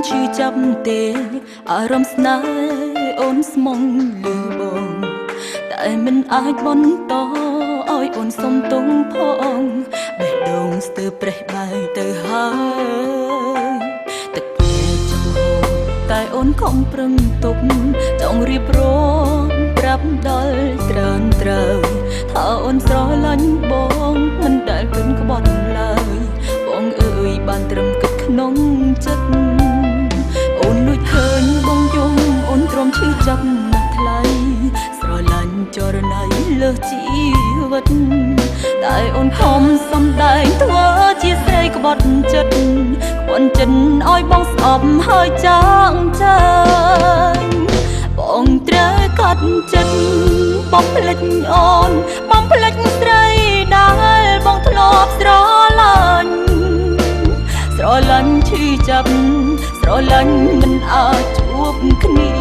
ឈឺចាប់ទេអារម្មណ៍ស្នេហ៍អូនស្មុងលឺបងតែមិនអាចបន្តឲ្យអូនសុំទងផងបេះដូងស្ទើរប្រេះបែកទៅហើយទឹកពេលចង្ហូរតែអូនខំប្រឹងទុកចង់រៀបរងប្រាប់ដល់ត្រានត្រូវថាអូនស្រឡាញ់បងមិនដែលគិតក្បត់ឡើយបងអើយបានត្រឹមគិតក្នុងចិត្តអូនលួចឃើញបងយំអូនទ្រាំឈឺចាប់ណាស់ថ្លៃស្រឡាញ់ចរណៃលើសជីវិតតែអូនខំសំដែងធ្វើជាស្រីក្បត់ចិត្តក្បត់ចិត្តឲ្យបងស្អប់ហើយចាងចាញ់បងត្រូវកាត់ចិត្តបងភ្លេចអូនបងភ្លេចស្រីដែលបងធ្លាប់ស្រឡាញ់ស្រឡាញ់ឈឺចាប់ស្រឡាញ់មិនអាចជួបគ្នា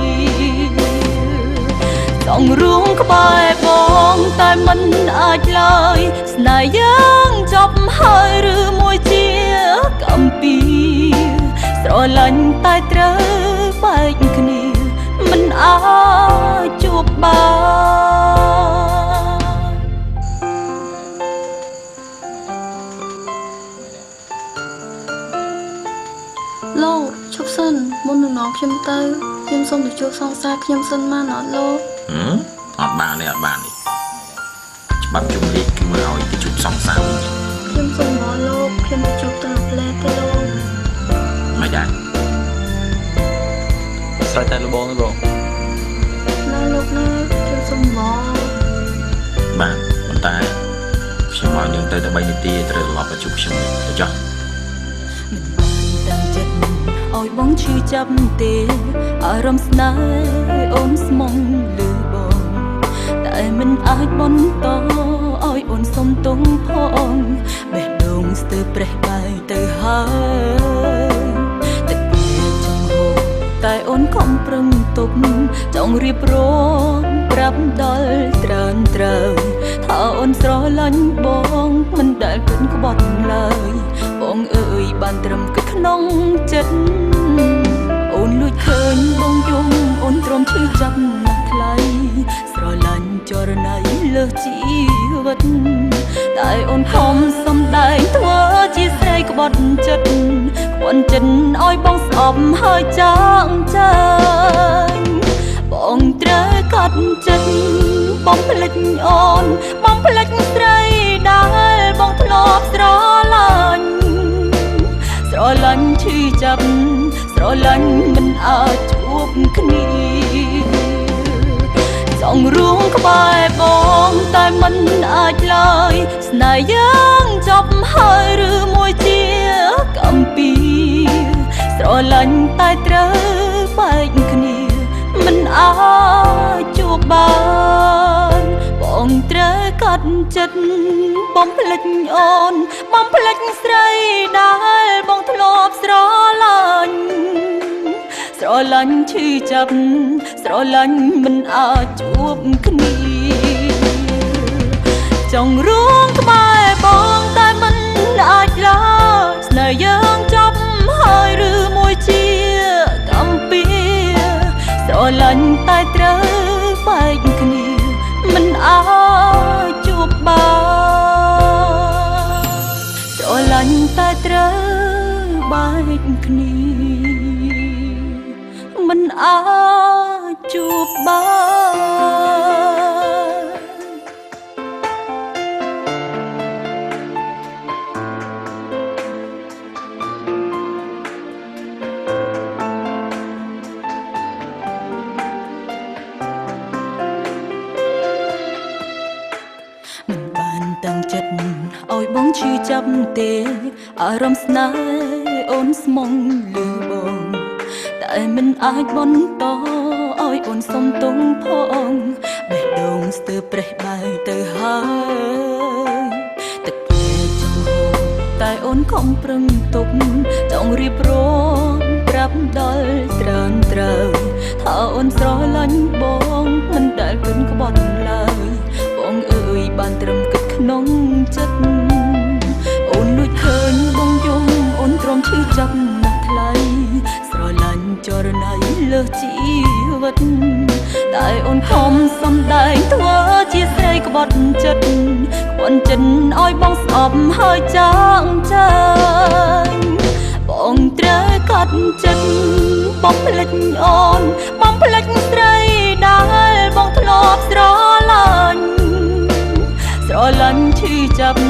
ចង់រួមក្បែរបងតែមិនអាចឡើយស្នេហ៍យើងចប់ហើយឬមួយជាកំពីស្រឡាញ់តែត្រូវបែកគ្នាមិនអាចជួបបានលោកឈប់សិនមុននឹងនាំខ្ញុំទៅខ្ញុំសូមទៅជួបសង្សារខ្ញុំសិនបានអត់លោកអត់បានទេច្បាប់ជំនាញគឺមកឲ្យទៅជួបសង្សារវិញខ្ញុំសូមមកលោកខ្ញុំទៅជួបទៅផ្លែទេលោកមិនដែរស្រេចតែលបងទេបងណាលោកណាខ្ញុំសូមមកបាទប៉ុន្តែខ្ញុំឲ្យនាងទៅតែ3នាទីត្រូវត្រឡប់មកជួបខ្ញុំទៅចុះមិនបានតាំងចិត្តឲ្យបងឈឺចាប់ទេអារម្មណ៍ស្នេហ៍អូនស្មុងលឺបងតែមិនអាចបន្តឲ្យអូនសុំទងផងបេះដូងស្ទើរប្រេះបែកទៅហើយទឹកពេលចង្ហូរតែអូនខំប្រឹងទុកចង់រៀបរងប្រាប់ដល់ត្រានត្រូវថាអូនស្រឡាញ់បងមិនដែលគិតក្បត់ឡើយបងអើយបានត្រឹមគិតក្នុងចិត្តអូនលួចឃើញបងយំអូនទ្រាំឈឺចាប់ណាស់ថ្លៃស្រឡាញ់ចរណៃលើសជីវិតតែអូនខំសំដែងធ្វើជាស្រីក្បត់ចិត្តក្បត់ចិត្តឲ្យបងស្អប់ហើយចាងចាញ់បងត្រូវកាត់ចិត្តបងភ្លេចអូនបងភ្លេចស្រីដែលបងធ្លាប់ស្រឡាញ់ស្រឡាញ់ឈឺចាប់ស្រឡាញ់មិនអាចជួបគ្នាចង់រួមក្បែរបងតែមិនអាចឡើយស្នេហ៍យើងចប់ហើយឬមួយជាកំពីស្រឡាញ់តែត្រូវបែកគ្នាមិនអាចជួបបានបងត្រូវកាត់ចិត្តបងភ្លេចអូនបងភ្លេចស្រីដែលបងធ្លាប់ស្រឡាញ់ស្រឡាញ់ឈឺចាប់ស្រឡាញ់មិនអាចជួបគ្នាចង់រួមក្បែរបងតែមិនអាចឡើយស្នេហ៍យើងចប់ហើយឬមួយជាកំពីស្រឡាញ់តែត្រូវបែកគ្នាមិនអាចជួបបានស្រឡាញ់តែត្រូវបែកគ្នាមិនអាចជួបបានមិនបានតាំងចិត្តឲ្យបងឈឺចាប់ទេអារម្មណ៍ស្នេហ៍អូនស្មុងលឺបងតែមិនអាចបន្តឲ្យអូនសុំទងផងបេះដូងស្ទើរប្រេះបែកទៅហើយទឹកពេលចង្ហូរតែអូនខំប្រឹងទុកចង់រៀបរងប្រាប់ដល់ត្រានត្រូវថាអូនស្រឡាញ់បងមិនដែលគិតក្បត់ឡើយបងអើយបានត្រឹមគិតក្នុងចិត្តអូនលួចឃើញបងយំអូនទ្រាំឈឺចាប់ណាស់ថ្លៃស្រ ដែងធ្វើជាស្រីក្បត់ចិត្តក្បត់ចិត្តឲ្យបងស្អប់ហើយចាងចាញ់បងត្រូវកាត់ចិត្តបងភ្លេចអូនបងភ្លេចស្រីដែលបងធ្លាប់ស្រឡាញ់ស្រឡាញ់ឈឺចាប់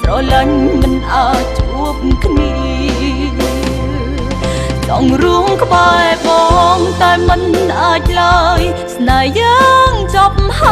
ស្រឡាញ់មិនអាចជួបគ្នាចង់រួមក្បែរបងតែមិនអាចឡើយស្នេហ៍យើងចប់ហើ